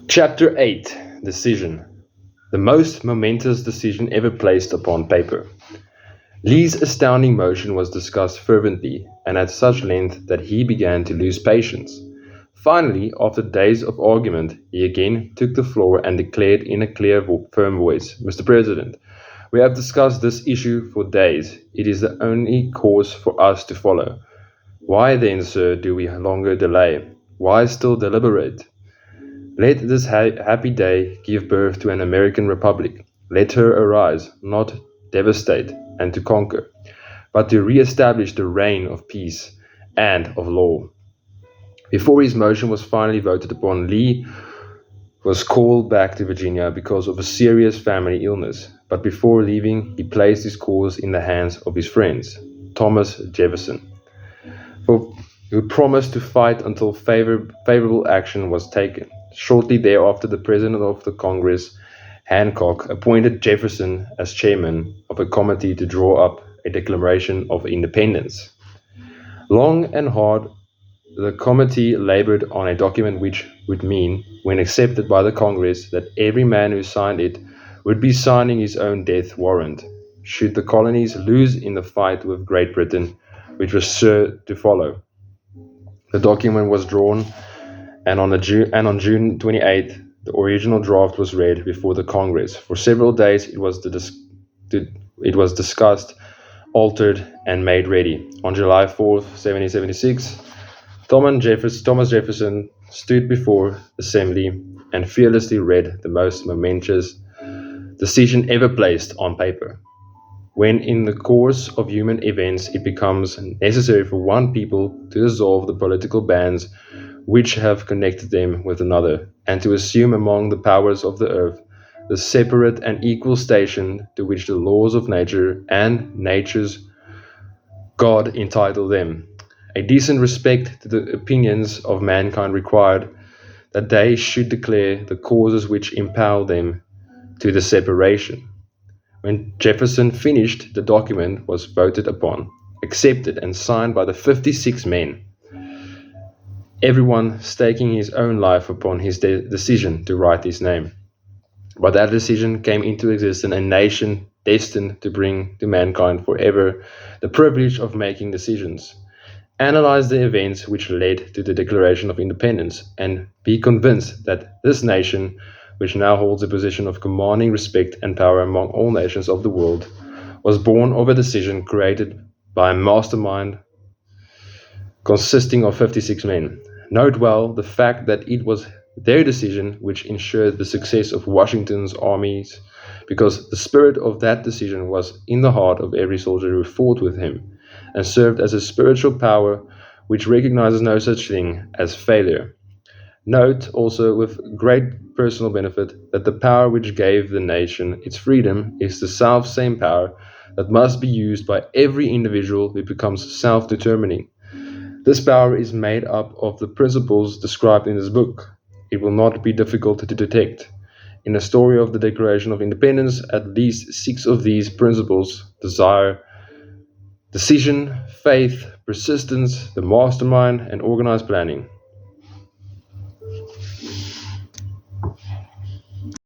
Chapter 8. Decision. The most momentous decision ever placed upon paper. Lee's astounding motion was discussed fervently, and at such length that he began to lose patience. Finally, after days of argument, he again took the floor and declared in a clear, firm voice, "Mr. President, we have discussed this issue for days. It is the only course for us to follow. Why then, sir, do we longer delay? Why still deliberate? Let this happy day give birth to an American republic. Let her arise, not devastate and to conquer, but to re-establish the reign of peace and of law." Before his motion was finally voted upon, Lee was called back to Virginia because of a serious family illness, but before leaving, he placed his cause in the hands of his friends, Thomas Jefferson, who promised to fight until favorable action was taken. Shortly thereafter, the President of the Congress, Hancock, appointed Jefferson as chairman of a committee to draw up a Declaration of Independence. Long and hard, the committee labored on a document which would mean, when accepted by the Congress, that every man who signed it would be signing his own death warrant, should the colonies lose in the fight with Great Britain, which was sure to follow. The document was drawn, and on June 28th, the original draft was read before the Congress. For several days, it was discussed, altered, and made ready. On July 4th, 1776, Thomas Jefferson stood before Assembly and fearlessly read the most momentous decision ever placed on paper. When in the course of human events it becomes necessary for one people to dissolve the political bands which have connected them with another, and to assume among the powers of the earth the separate and equal station to which the laws of nature and nature's God entitle them, a decent respect to the opinions of mankind required that they should declare the causes which impel them to the separation. When Jefferson finished, the document was voted upon, accepted, and signed by the 56 men, everyone staking his own life upon his decision to write his name. By that decision came into existence a nation destined to bring to mankind forever the privilege of making decisions, analyze the events which led to the Declaration of Independence, and be convinced that this nation, which now holds a position of commanding respect and power among all nations of the world, was born of a decision created by a mastermind consisting of 56 men. Note well the fact that it was their decision which ensured the success of Washington's armies, because the spirit of that decision was in the heart of every soldier who fought with him, and served as a spiritual power which recognizes no such thing as failure. Note also with great personal benefit that the power which gave the nation its freedom is the self-same power that must be used by every individual who becomes self-determining. This power is made up of the principles described in this book. It will not be difficult to detect. In the story of the Declaration of Independence, at least 6 of these principles: desire, decision, faith, persistence, the mastermind, and organized planning.